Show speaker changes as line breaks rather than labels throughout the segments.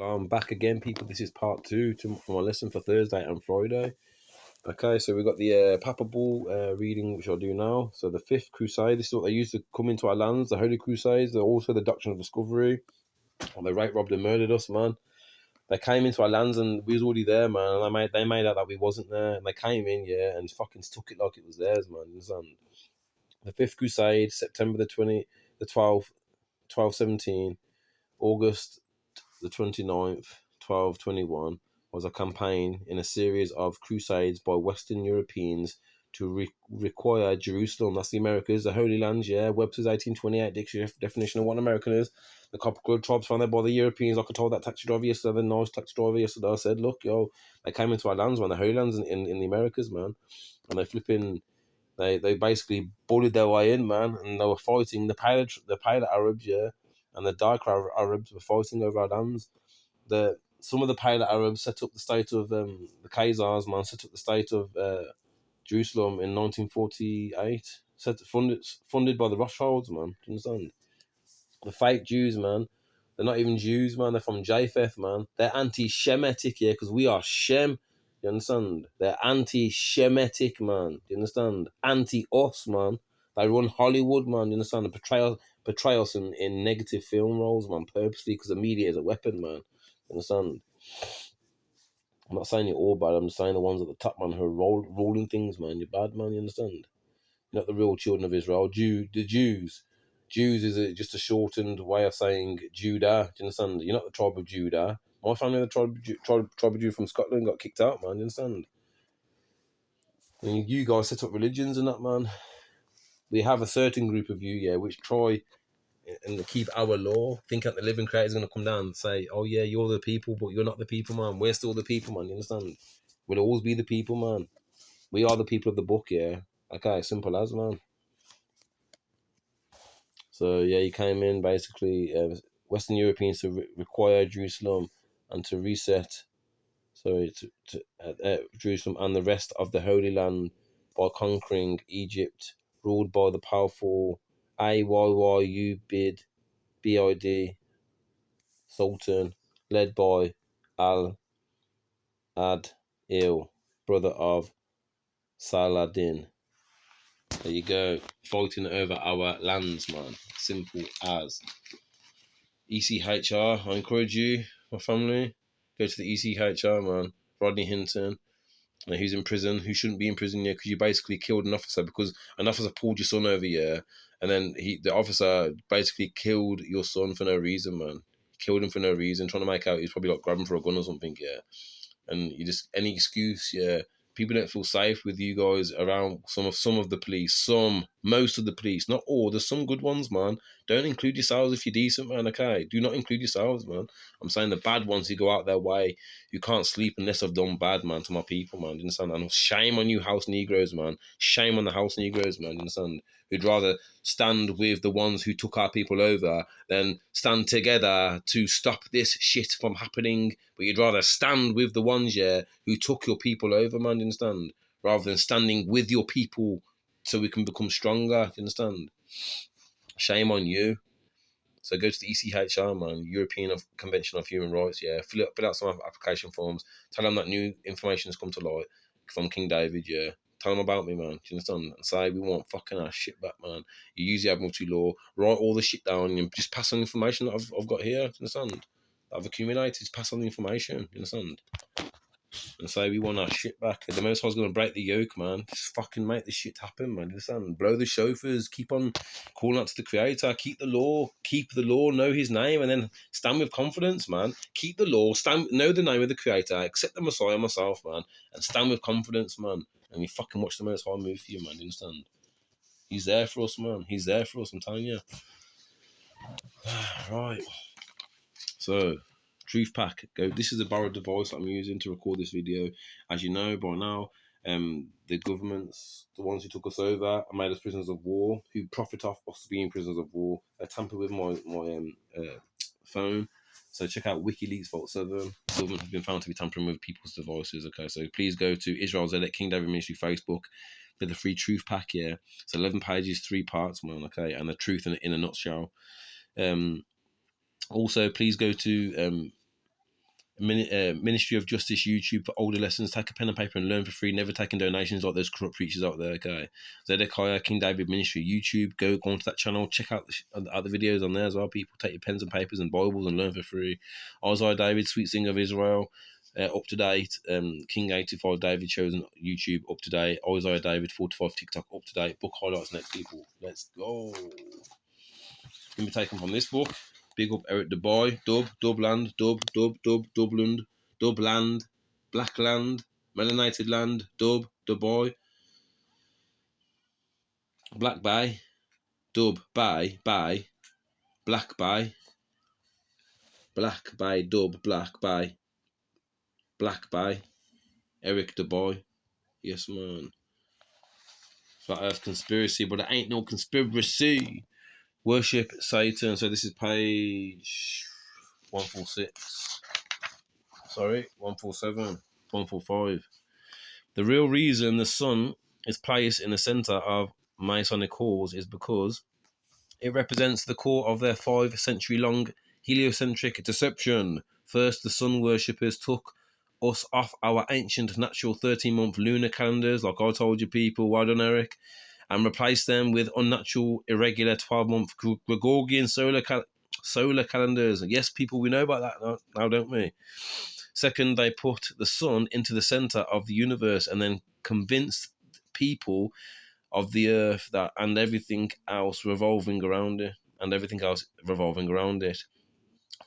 I'm back again, people. This is part two for my lesson for Thursday and Friday. Okay, so we've got the Papa Ball reading, which I'll do now. So the Fifth Crusade, this is what they used to come into our lands, the Holy Crusades. They're also the Doctrine of Discovery. And they raped, robbed and murdered us, man. They came into our lands and we was already there, man. And they made out that we wasn't there. And they came in, yeah, and fucking took it like it was theirs, man. The Fifth Crusade, September the 12th, 1217, August the 29th, 1221, was a campaign in a series of crusades by Western Europeans to require Jerusalem, that's the Americas, the Holy Land, yeah. Webster's 1828 dictionary definition of what an American is. The Copper tribes found there by the Europeans. Like I told that taxi driver yesterday, the nice taxi driver yesterday, I said, look, yo, they came into our lands, man, the Holy Lands in the Americas, man. And they basically bullied their way in, man, and they were fighting the Pale Arabs, yeah, and the dark Arabs were fighting over our lands. Some of the Pale Arabs set up the state of the Khazars, man, set up the state of Jerusalem in 1948. Funded by the Rothschilds, man. Do you understand? The fake Jews, man. They're not even Jews, man. They're from Japheth, man. They're anti-Shemitic, yeah, because we are Shem. You understand? They're anti-Shemitic, man. Do you understand? Anti-us, man. They run Hollywood, man. Do you understand? They portray us in negative film roles, man, purposely, because the media is a weapon, man. You understand? I'm not saying you're all bad. I'm just saying the ones at the top, man, who are ruling things, man. You're bad, man. You understand? You're not the real children of Israel. The Jews. Jews is just a shortened way of saying Judah. Do you understand? You're not the tribe of Judah. My family, the tribe of Judah from Scotland, got kicked out, man. Do you understand? I mean, you guys set up religions and that, man. We have a certain group of you, yeah, which try and keep our law, think that the living creator is going to come down and say, oh yeah, you're the people, but you're not the people, man. We're still the people, man. You understand? We'll always be the people, man. We are the people of the book, yeah. Okay, simple as, man. So yeah, he came in basically Western Europeans to require Jerusalem and to reset, Jerusalem and the rest of the Holy Land by conquering Egypt, ruled by the powerful Ayyubid Sultan, led by Al Adil, brother of Saladin. There you go, fighting over our lands, man. Simple as. ECHR, I encourage you, my family, go to the ECHR, man. Rodney Hinton, who's in prison, who shouldn't be in prison yet, because you basically killed an officer because an officer pulled your son over here, and then the officer basically killed your son for no reason, man. Killed him for no reason, trying to make out he's probably like grabbing for a gun or something, yeah. And you just, any excuse, yeah. People don't feel safe with you guys around some of the police. Most of the police, not all. There's some good ones, man. Don't include yourselves if you're decent, man. Okay, do not include yourselves, man. I'm saying the bad ones who go out their way, who can't sleep unless I've done bad, man, to my people, man. Do you understand? And shame on you, house Negroes, man. Shame on the house Negroes, man. Do you understand? Who'd rather stand with the ones who took our people over than stand together to stop this shit from happening. But you'd rather stand with the ones, yeah, who took your people over, man. Do you understand? Rather than standing with your people so we can become stronger. Do you understand? Shame on you. So go to the ECHR, man, European Convention of Human Rights, yeah. Fill out some application forms. Tell them that new information has come to light from King David, yeah. Tell them about me, man. Do you understand? And say, we want fucking our shit back, man. You use the Admiralty law, write all the shit down, and just pass on information that I've got here. Do you understand? That I've accumulated. Just pass on the information. Do you understand? And say, we want our shit back. The Most High's going to break the yoke, man. Just fucking make this shit happen, man. Understand? Blow the shofars. Keep on calling out to the Creator. Keep the law. Know His name, and then stand with confidence, man. Keep the law. Know the name of the Creator. Accept the Messiah myself, man, and stand with confidence, man. And you fucking watch the Most High move for you, man. You understand? He's there for us, man. He's there for us. I'm telling you. Right. So, Truth Pack. Go. This is a borrowed device I'm using to record this video. As you know by now, the governments, the ones who took us over, are made us prisoners of war, who profit off us being prisoners of war. They tamper with my phone. So check out WikiLeaks Vault 7. The government has been found to be tampering with people's devices. Okay, so please go to Israel Zedek King David Ministry Facebook for the free Truth Pack. Yeah, it's 11 pages, 3 parts, man. Okay, and the truth in a nutshell. Also, please go to Ministry of Justice YouTube for older lessons. Take a pen and paper and learn for free. Never taking donations like those corrupt preachers out there. Okay, Zedekiah King David Ministry YouTube. Go onto that channel. Check out the videos on there as well. People, take your pens and papers and Bibles and learn for free. Isaiah David, Sweet Singer of Israel. Up to date. King 85 David shows on YouTube, up to date. Isaiah David 45 TikTok, up to date. Book highlights next, people. Let's go. Can be taken from this book. Big up Eric Dubois. Dubland, Dubland, Dubland, Blackland, Melanated Land, Dubois, Black Bay, Bay, Black Bay, Black Bay, Eric Dubois. Yes, man. Flat Earth conspiracy, but it ain't no conspiracy. Worship Satan. So this is page 146. Sorry, 147, 145. The real reason the sun is placed in the center of Masonic halls is because it represents the core of their 5-century-long heliocentric deception. First, the sun worshippers took us off our ancient natural 13-month lunar calendars, like I told you people, well done, Eric, and replaced them with unnatural, irregular 12-month Gregorian solar calendars. Yes, people, we know about that now, don't we? Second, they put the sun into the center of the universe and then convinced people of the earth that and everything else revolving around it.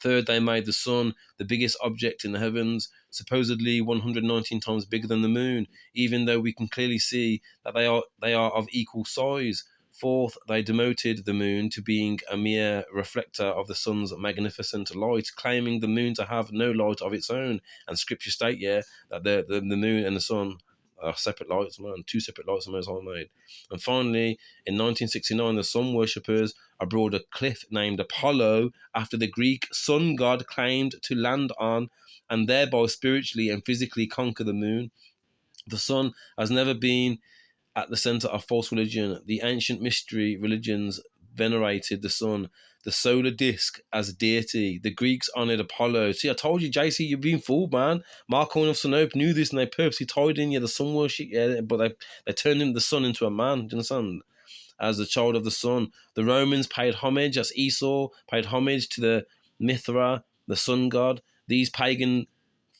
Third, they made the sun the biggest object in the heavens, supposedly 119 times bigger than the moon, even though we can clearly see that they are of equal size. Fourth, they demoted the moon to being a mere reflector of the sun's magnificent light, claiming the moon to have no light of its own. And scripture state, that the moon and the sun are separate lights, man. Two separate lights the Most High made. And finally, in 1969, the sun worshippers aboard a cliff named Apollo after the Greek sun god claimed to land on and thereby spiritually and physically conquer the moon. The sun has never been at the center of false religion. The ancient mystery religions venerated the sun, the solar disk, as deity. The Greeks honored Apollo. See, I told you, JC, you've been fooled, man. Mark Owen of Sinope knew this and they purposely tied in the sun worship, but they turned the sun into a man. Do you understand? As the child of the sun. The Romans paid homage, as Esau paid homage to the Mithra, the sun god. These pagan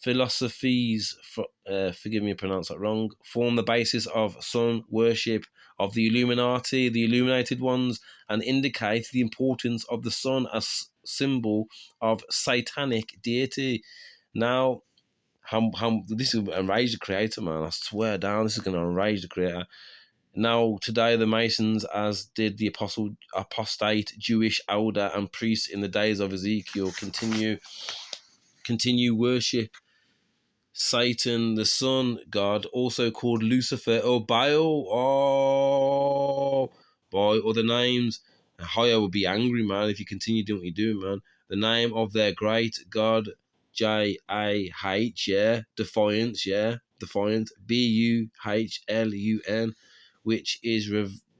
philosophies, forgive me if I pronounce that wrong, form the basis of sun worship of the Illuminati, the illuminated ones, and indicate the importance of the sun as symbol of satanic deity. Now, this is enrage the creator, man. I swear down, this is going to enrage the creator. Now, today, the Masons, as did the apostate Jewish elder and priest in the days of Ezekiel, continue worship Satan, the sun god, also called Lucifer or Baal, by other names. Haya would be angry, man, if you continue doing what you're doing, man. The name of their great god, J-A-H, Defiance, Defiant, B-U-H-L-U-N, which is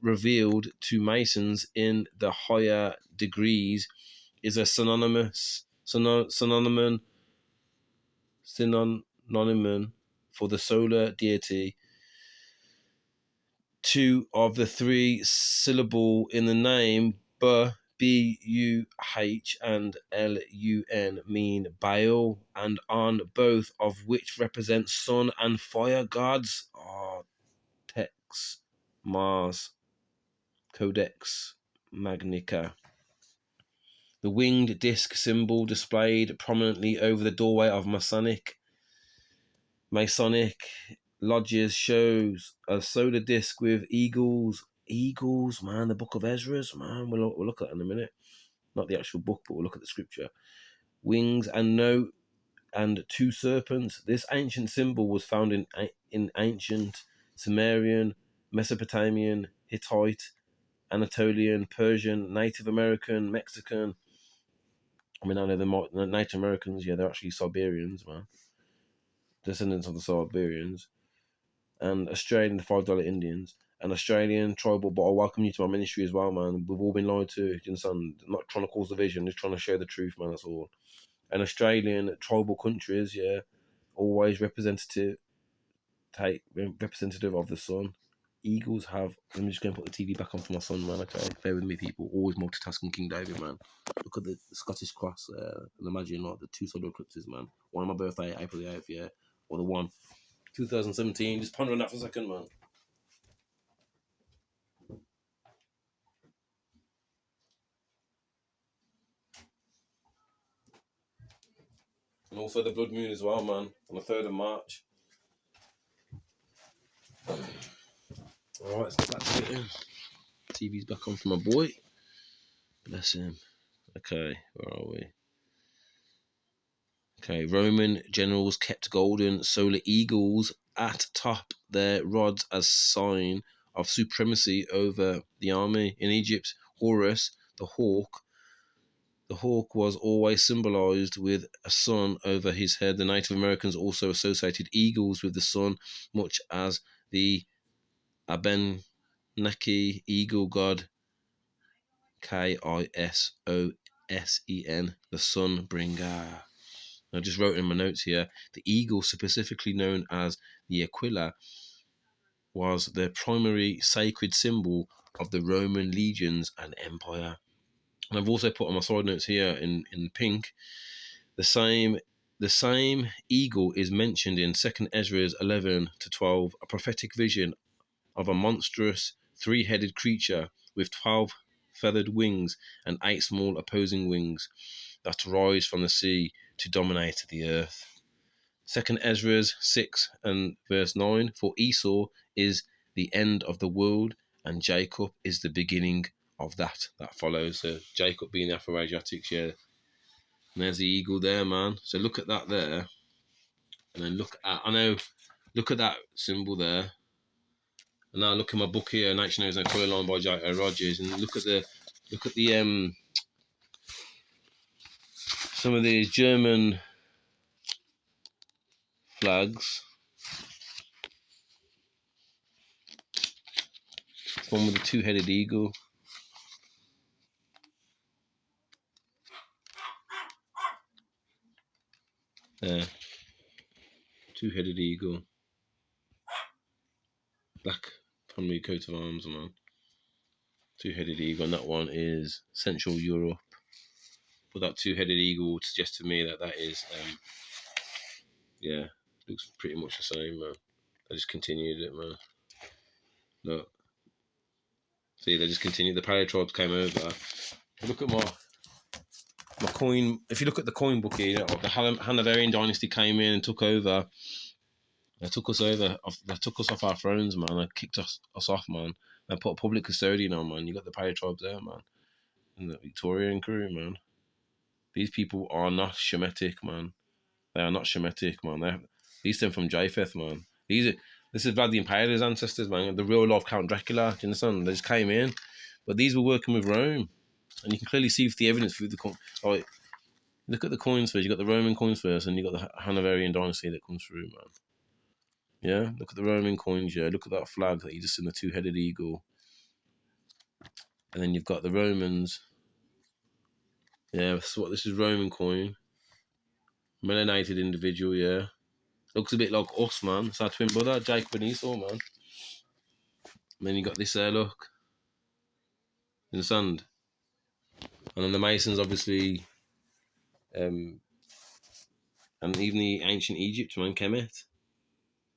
revealed to Masons in the higher degrees, is a synonym for the solar deity. Two of the three syllable in the name B-U-H and L-U-N mean Baal, and on both of which represent sun and fire gods. Tex Mars Codex Magnica. The winged disc symbol displayed prominently over the doorway of Masonic lodges shows a solar disc with eagles, man, the book of Ezra's, man, we'll look at it in a minute, not the actual book, but we'll look at the scripture, wings and two serpents. This ancient symbol was found in ancient Sumerian, Mesopotamian, Hittite, Anatolian, Persian, Native American, Mexican. I mean, I know the Native Americans, they're actually Siberians, man, descendants of the Siberians, and Australian, the $5 Indians, and Australian tribal. But I welcome you to my ministry as well, man. We've all been lied to. You understand? I'm not trying to cause division, just trying to share the truth, man. That's all. and Australian tribal countries, yeah, always representative of the sun. Eagles have. Let me just go and put the TV back on for my son, man. Okay, bear with me, people. Always multitasking, King David, man. Look at the Scottish cross, and imagine like the two solar eclipses, man. One on my birthday, April the 8th, yeah, or the one 2017. Just ponder on that for a second, man. And also the blood moon as well, man, on the 3rd of March. Alright, let's get back to it then. TV's back on for my boy. Bless him. Okay, where are we? Okay, Roman generals kept golden solar eagles at top their rods as sign of supremacy over the army. In Egypt, Horus, the hawk was always symbolized with a sun over his head. The Native Americans also associated eagles with the sun, much as the Abenaki eagle god Kison, the sun bringer. I just wrote in my notes here, the eagle, specifically known as the aquila, was the primary sacred symbol of the Roman legions and empire. And I've also put on my side notes here in pink, the same eagle is mentioned in 2nd Ezra 11 to 12, a prophetic vision of a monstrous three-headed creature with 12 feathered wings and 8 small opposing wings that rise from the sea to dominate the earth. 2nd Ezra 6 and verse 9, for Esau is the end of the world and Jacob is the beginning of that follows. So Jacob being the Afro-Asiatics, yeah. And there's the eagle there, man. So look at that there. And then look at that symbol there. And now look at my book here, Nature Knows No Colour Line by J.O. Rogers, and look at the some of these German flags. One with a two-headed eagle. There. Two-headed eagle. Black primary coat of arms, man. Two-headed eagle, and that one is Central Europe. But that two-headed eagle would suggest to me that is, yeah, looks pretty much the same, man. They just continued it, man. Look. See, they just continued. The Paratribes came over. Look at my coin. If you look at the coin book here, the Hanoverian dynasty came in and took over. They took us over. They took us off our thrones, man. They kicked us off, man. They put a public custodian on, man. You got the Paratribes there, man. And the Victorian crew, man. These people are not Shemitic, man. They are not Shemitic, man. These stem from Japheth, man. This is Vlad the Impaler's ancestors, man. The real life Count Dracula. Do you understand? They just came in, but these were working with Rome, and you can clearly see the evidence through the like. Look at the coins first. You got the Roman coins first, and you got the Hanoverian dynasty that comes through, man. Yeah, look at the Roman coins. Yeah, look at that flag that you just seen, the two-headed eagle, and then you've got the Romans. Yeah, this is Roman coin. Melanated individual, yeah. Looks a bit like us, man. It's our twin brother, Jacob and Esau, man. And then you got this there, look. In the sand. And then the Masons, obviously, and even the ancient Egypt, man, Kemet.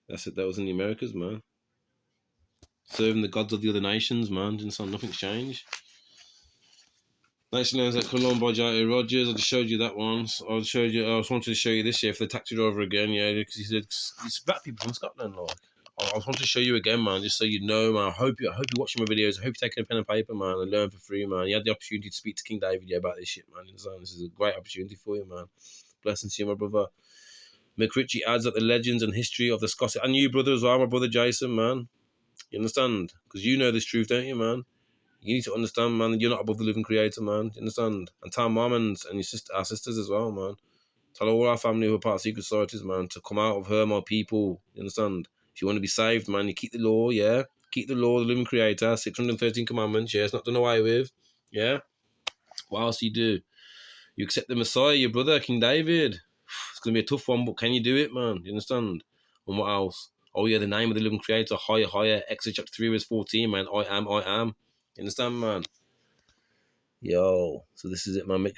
That was in the Americas, man. Serving the gods of the other nations, man. Didn't sound nothing's changed. Nation Lands at Cologne by J.O. Rogers. I just showed you that once. I just wanted to show you this year for the taxi driver again, yeah, because he said it's black people from Scotland, like. I just wanted to show you again, man, just so you know, man. I hope you're watching my videos. I hope you're taking a pen and paper, man, and learn for free, man. You had the opportunity to speak to King David, yeah, about this shit, man. This is a great opportunity for you, man. Blessings to you, my brother. McRitchie adds that the legends and history of the Scottish, and you, brother, as well, my brother Jason, man. You understand? Because you know this truth, don't you, man? You need to understand, man, that you're not above the living creator, man. You understand? And tell mom and our sisters as well, man. Tell all our family who are part of secret societies, man, to come out of her, my people. You understand? If you want to be saved, man, you keep the law, yeah? Keep the law, the living creator, 613 commandments, yeah? It's not done away with, yeah? What else do? You accept the Messiah, your brother, King David. It's going to be a tough one, but can you do it, man? You understand? And what else? Oh, yeah, the name of the living creator, higher, higher. Exodus chapter 3, verse 14, man. I am, I am. You understand, man? Yo, so this is it, man.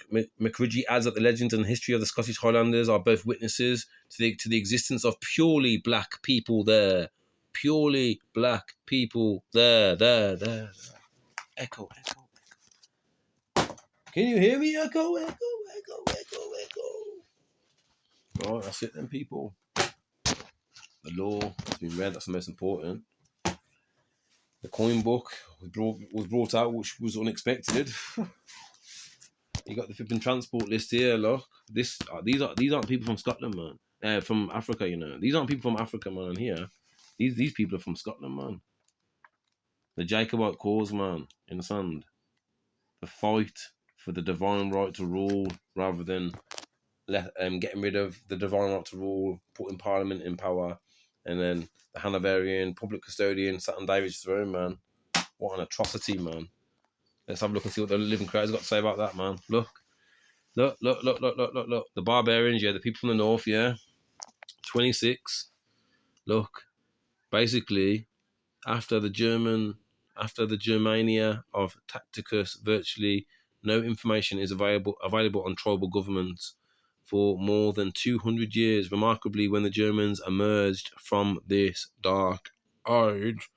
McRidgie adds that the legends and history of the Scottish Highlanders are both witnesses to the existence of purely black people there. Purely black people there. Echo, echo. Can you hear me? Echo, echo, echo, echo, echo. Right, that's it then, people. The law has been read. That's the most important. The coin book was brought out, which was unexpected. You got the flipping transport list here. Look, these aren't people from Scotland, man. From Africa, you know. These aren't people from Africa, man. Here, these people are from Scotland, man. The Jacobite cause, man. In the sand, the fight for the divine right to rule, rather than getting rid of the divine right to rule, putting Parliament in power, and then the Hanoverian public custodian sat on David's throne, man. What an atrocity, man. Let's have a look and see what the living creator's got to say about that, man. Look. The barbarians, yeah, the people from the north, yeah. 26. Look, basically, after the Germania of Tacticus, virtually no information is available on tribal governments for more than 200 years. Remarkably, when the Germans emerged from this dark age,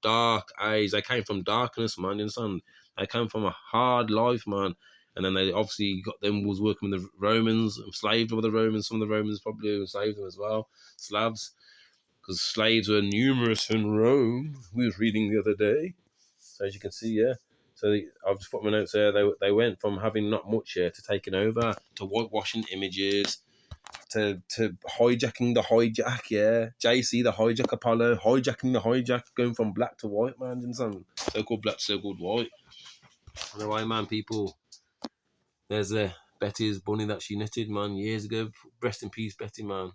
they came from darkness, man, you understand? They came from a hard life, man. And then they obviously was working with the Romans, enslaved with the Romans. Some of the Romans probably enslaved them as well, Slavs, because slaves were numerous in Rome. We was reading the other day. So as you can see, yeah. So I've just put my notes there. They went from having not much here to taking over, to whitewashing images, to hijacking the hijack, yeah. JC the hijack Apollo, hijacking the hijack, going from black to white, man. And some so-called black, so-called white. Anyway, man, people. There's Betty's bunny that she knitted, man, years ago. Rest in peace, Betty, man.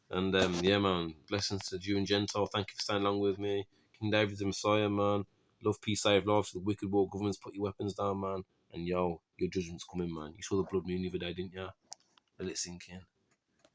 And yeah, man, blessings to Jew and Gentile. Thank you for staying along with me. King David's the Messiah, man. Love, peace, save lives. The wicked world governments, put your weapons down, man. And yo, your judgment's coming, man. You saw the blood moon the other day, didn't you? Let it sink in.